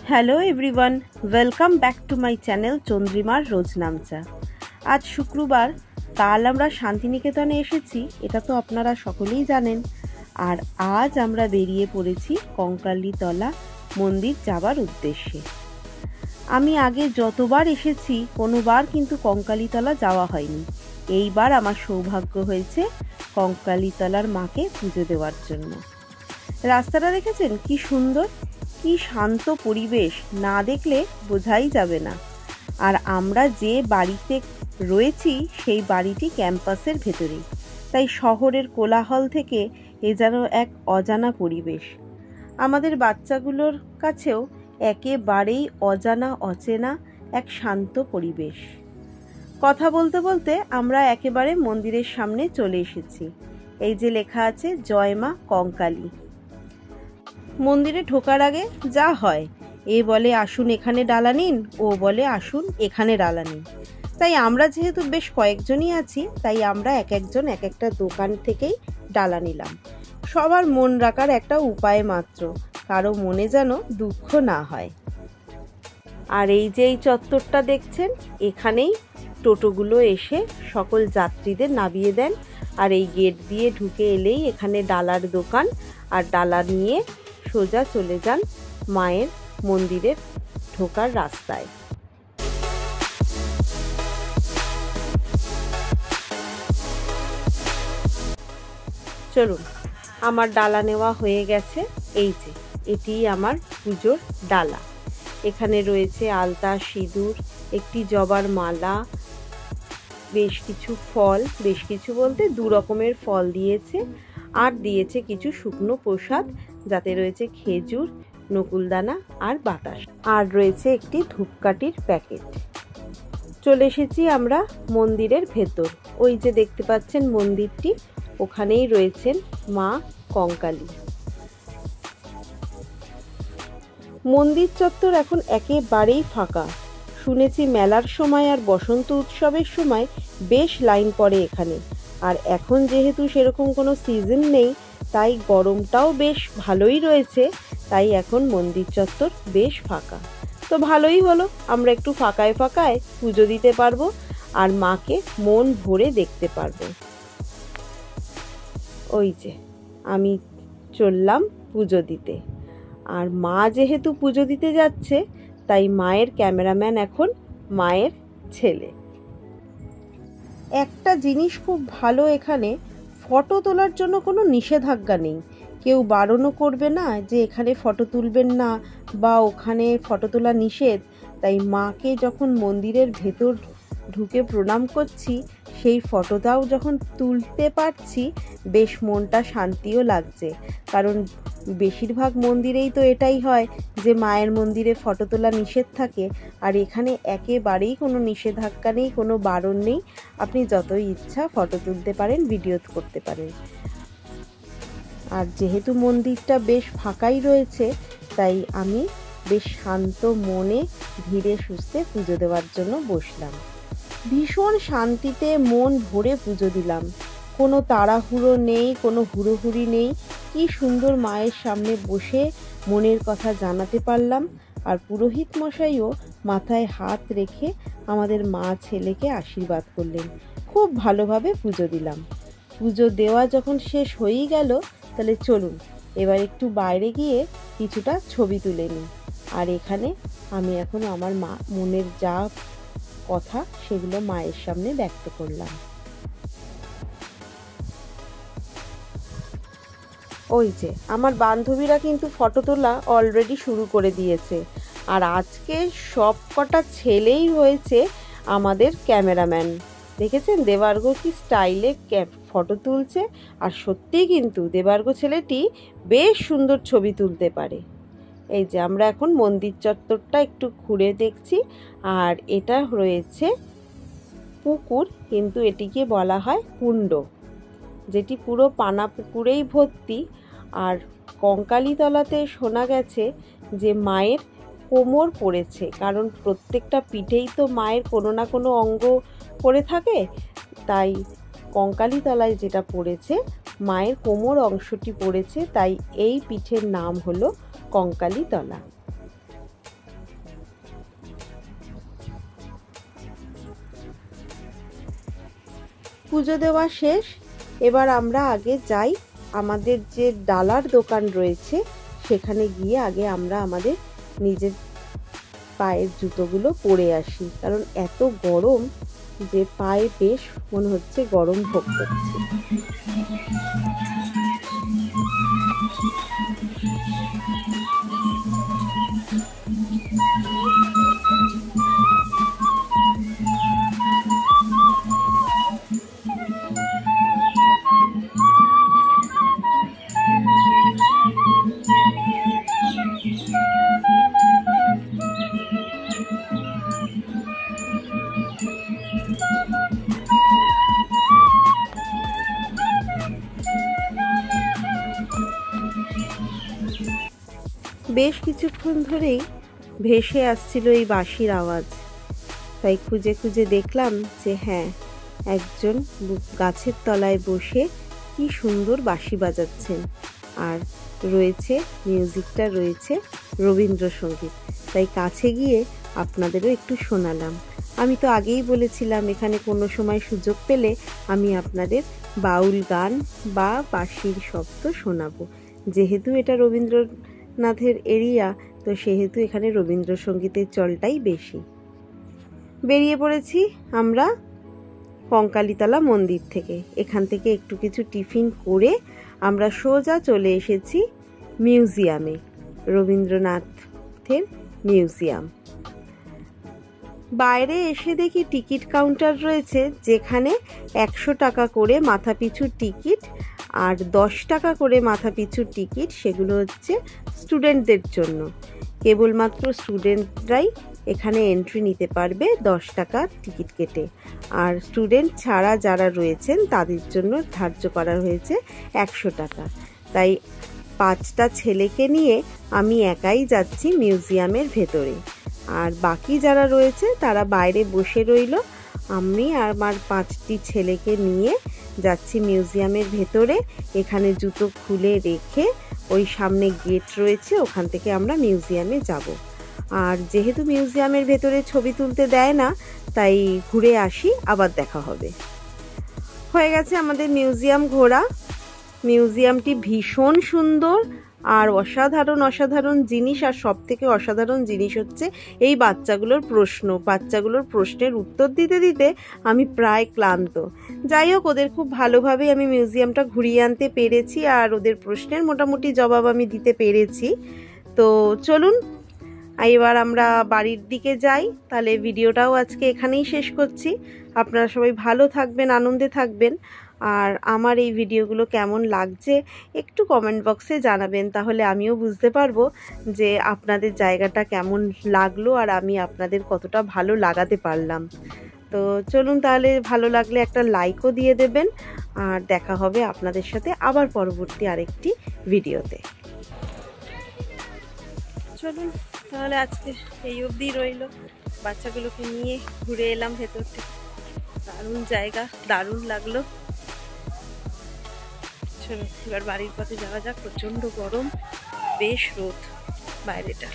Hello everyone, welcome back to my channel চন্দ্রিমার রোজনামচা। আজ শুক্রবার, কাল আমরা শান্তিনিকেতনে এসেছি, এটা তো আপনারা সকলেই জানেন। আর আজ আমরা বেরিয়ে পড়েছি কঙ্কালীতলা মন্দির যাবার উদ্দেশ্যে। আমি আগে যতবার এসেছি কোনোবার কিন্তু কঙ্কালীতলা যাওয়া হয়নি। এইবার আমার সৌভাগ্য হয়েছে কঙ্কালীতলার মাকে পুজো দেওয়ার জন্য। রাস্তাটা দেখেছেন কি সুন্দর, কি শান্ত পরিবেশ, না দেখলে বোঝাই যাবে না। আর আমরা যে বাড়িতে রয়েছি সেই বাড়িটি ক্যাম্পাসের ভেতরেই, তাই শহরের কোলাহল থেকে এ যেন এক অজানা পরিবেশ। আমাদের বাচ্চাগুলোর কাছেও একেবারেই অজানা অচেনা এক শান্ত পরিবেশ। কথা বলতে বলতে আমরা একেবারে মন্দিরের সামনে চলে এসেছি। এই যে লেখা আছে জয় মা কঙ্কালী। মন্দিরে ঢোকার আগে যা হয়, এ বলে আসুন এখানে ডালা নিন, ও বলে আসুন এখানে ডালা নিন। তাই আমরা যেহেতু বেশ কয়েকজনই আছি, তাই আমরা এক একজন এক একটা দোকান থেকেই ডালা নিলাম। সবার মন রাখার একটা উপায় মাত্র, কারো মনে যেন দুঃখ না হয়। আর এই যে এই চত্বরটা দেখছেন, এখানেই টোটোগুলো এসে সকল যাত্রীদের নামিয়ে দেন। আর এই গেট দিয়ে ঢুকে এলেই এখানে ডালার দোকান, আর ডালা নিয়ে সোজা চলে যান মায়ের মন্দিরের ঢোকার রাস্তায়। চলুন, আমার ডালা নেওয়া হয়ে গেছে। এই যে এটি আমার পুজোর ডালা। এখানে রয়েছে আলতা, সিঁদুর, একটি জবার মালা, বেশ কিছু ফল, বেশ কিছু বলতে 2 রকমের ফল দিয়েছে, আর দিয়েছে কিছু শুকনো প্রসাদ, যাতে রয়েছে খেজুর, নকুলদানা আর বাতাস, আর রয়েছে একটি ধূপকাঠির প্যাকেট। চলে এসেছি আমরা মন্দিরের ভেতর। ওই যে দেখতে পাচ্ছেন মন্দিরটি, ওখানেই রয়েছেন মা কঙ্কালী। মন্দির চত্বর এখন একেবারেই ফাঁকা। শুনেছি মেলার সময় আর বসন্ত উৎসবের সময় বেশ লাইন পড়ে এখানে। আর এখন যেহেতু সেরকম কোনো সিজন নেই, তাই গরমটাও বেশ ভালোই রয়েছে, তাই এখন মন্দির চত্বর বেশ ফাঁকা। তো ভালোই হলো, আমরা একটু ফাঁকায় ফাঁকায় পুজো দিতে পারবো আর মাকে মন ভরে দেখতে পারবো। ওই যে আমি চললাম পুজো দিতে, আর মা যেহেতু পুজো দিতে যাচ্ছে, তাই মায়ের ক্যামেরাম্যান এখন মায়ের ছেলে। একটা জিনিস খুব ভালো, এখানে ফটো তোলার জন্য কোনো নিষেধাজ্ঞা নেই। কেউ বারণও করবে না যে এখানে ফটো তুলবেন না বা ওখানে ফটো তোলা নিষেধ। তাই মাকে যখন মন্দিরের ভেতর ঢুকে প্রণাম করছি, সেই ফটোটাও যখন তুলতে পারছি, বেশ মনটা শান্তিও লাগছে। কারণ বেশিরভাগ মন্দিরেই তো এটাই হয় যে মায়ের মন্দিরে ফটো তোলা নিষেধ থাকে, আর এখানে একেবারেই কোনো নিষেধাজ্ঞা নেই, কোনো বারণ নেই। আপনি যতই ইচ্ছা ফটো তুলতে পারেন, ভিডিও করতে পারেন। আর যেহেতু মন্দিরটা বেশ ফাঁকাই রয়েছে, তাই আমি বেশ শান্ত মনে ধীরে সুস্থে পুজো দেওয়ার জন্য বসলাম। ভীষণ শান্তিতে মন ভরে পুজো দিলাম। কোনো তাড়াহুড়ো নেই, কোনো হুড়োহুড়ি নেই। কি সুন্দর মায়ের সামনে বসে মনের কথা জানাতে পারলাম। আর পুরোহিত মশাইও মাথায় হাত রেখে আমাদের মা ছেলেকে আশীর্বাদ করলেন। খুব ভালোভাবে পুজো দিলাম। পুজো দেওয়া যখন শেষ হয়েই গেল, তাহলে চলুন এবার একটু বাইরে গিয়ে কিছুটা ছবি তুলে নিই। আর এখানে আমি এখন আমার মা মনের যা কথা সেগুলো মায়ের সামনে ব্যক্ত করলাম। ওই যে আমার বান্ধবীরা কিন্তু ফটো তোলা অলরেডি শুরু করে দিয়েছে। আর আজকে সব কটা ছেলেই হয়েছে আমাদের ক্যামেরাম্যান। দেখেছেন দেবার্ঘ কি স্টাইলে ফটো তুলছে। আর সত্যিই কিন্তু দেবার্ঘ ছেলেটি বেশ সুন্দর ছবি তুলতে পারে। এই যে আমরা এখন মন্দির চত্বরটা একটু ঘুরে দেখছি। আর এটা রয়েছে পুকুর, কিন্তু এটিকে বলা হয় কুণ্ড, যেটি পুরো পানা পুকুরেই ভর্তি। আর কঙ্কালীতলাতে শোনা গেছে যে মায়ের কোমর পড়েছে, কারণ প্রত্যেকটা পিঠেই তো মায়ের কোনো না কোনো অঙ্গ পড়ে থাকে। তাই কঙ্কালীতলায় যেটা পড়েছে, মায়ের কোমর অংশটি পড়েছে, তাই এই পিঠের নাম হলো কঙ্কালীতলা। পুজো দেওয়া শেষ, এবার আমরা আগে যাই আমাদের যে ডালার দোকান রয়েছে সেখানে গিয়ে আগে আমরা আমাদের নিজের পায়ের জুতোগুলো পরে আসি, কারণ এত গরম যে পায়ে বেশ মনে হচ্ছে গরম ভোগ করছে। বেশ কিছুক্ষণ ধরেই ভেসে আসছিল এই বাঁশির আওয়াজ, তাই খুঁজে খুঁজে দেখলাম যে হ্যাঁ, একজন গাছের তলায় বসে কি সুন্দর বাঁশি বাজাচ্ছেন, আর রয়েছে মিউজিকটা রয়েছে রবীন্দ্রসঙ্গীত। তাই কাছে গিয়ে আপনাদেরও একটু শোনালাম। আমি তো আগেই বলেছিলাম এখানে কোনো সময় সুযোগ পেলে আমি আপনাদের বাউল গান বা বাঁশির শব্দ শোনাবো। যেহেতু এটা রবীন্দ্রনাথের এরিয়া, তো সেহেতু এখানে রবীন্দ্রসঙ্গীতের চলটাই বেশি। বেরিয়ে পড়েছি আমরা কঙ্কালীতলা মন্দির থেকে। এখান থেকে একটু কিছু টিফিন করে আমরা সোজা চলে এসেছি মিউজিয়ামে, রবীন্দ্রনাথের মিউজিয়াম। বাইরে এসে দেখি টিকিট কাউন্টার রয়েছে, যেখানে 100 টাকা করে মাথাপিছু টিকিট আর 10 টাকা করে মাথাপিছু টিকিট, সেগুলো হচ্ছে স্টুডেন্টদের জন্য। কেবলমাত্র স্টুডেন্টরাই এখানে এন্ট্রি নিতে পারবে 10 টাকার টিকিট কেটে, আর স্টুডেন্ট ছাড়া যারা রয়েছেন তাদের জন্য ধার্য করা হয়েছে 100 টাকা। তাই 5টা ছেলেকে নিয়ে আমি একাই যাচ্ছি মিউজিয়ামের ভেতরে, আর বাকি যারা রয়েছে তারা বাইরে বসে রইল। আমি আর আমার 5টি ছেলেকে নিয়ে যাচ্ছি মিউজিয়ামের ভেতরে। এখানে জুতো খুলে রেখে ওই সামনে গেট রয়েছে, ওখান থেকে আমরা মিউজিয়ামে যাব। আর যেহেতু মিউজিয়ামের ভেতরে ছবি তুলতে দেয় না, তাই ঘুরে আসি, আবার দেখা হবে। হয়ে গেছে আমাদের মিউজিয়াম ঘোরা। মিউজিয়ামটি ভীষণ সুন্দর আর অসাধারণ অসাধারণ জিনিস, আর সব থেকে অসাধারণ জিনিস হচ্ছে এই বাচ্চাগুলোর প্রশ্নের উত্তর দিতে দিতে আমি প্রায় ক্লান্ত। যাই হোক, ওদের খুব ভালোভাবে আমি মিউজিয়ামটা ঘুরিয়ে আনতে পেরেছি, আর ওদের প্রশ্নের মোটামুটি জবাব আমি দিতে পেরেছি। তো চলুন এবার আমরা বাড়ির দিকে যাই। তাহলে ভিডিওটাও আজকে এখানেই শেষ করছি। আপনারা সবাই ভালো থাকবেন, আনন্দে থাকবেন, আর আমার এই ভিডিওগুলো কেমন লাগছে একটু কমেন্ট বক্সে জানাবেন, তাহলে আমিও বুঝতে পারবো যে আপনাদের জায়গাটা কেমন লাগলো আর আমি আপনাদের কতটা ভালো লাগাতে পারলাম। তো চলুন তাহলে, ভালো লাগলে একটা লাইকও দিয়ে দেবেন, আর দেখা হবে আপনাদের সাথে আবার পরবর্তী আরেকটি ভিডিওতে। চলুন তাহলে আজকে এই অবধি রইল। বাচ্চাগুলোকে নিয়ে ঘুরে এলাম ভেতর থেকে, দারুণ জায়গা, দারুণ লাগলো। চলো এবার বাড়ির পথে যাওয়া যাক। প্রচণ্ড গরম, বেশ রোদ বাইরেটা।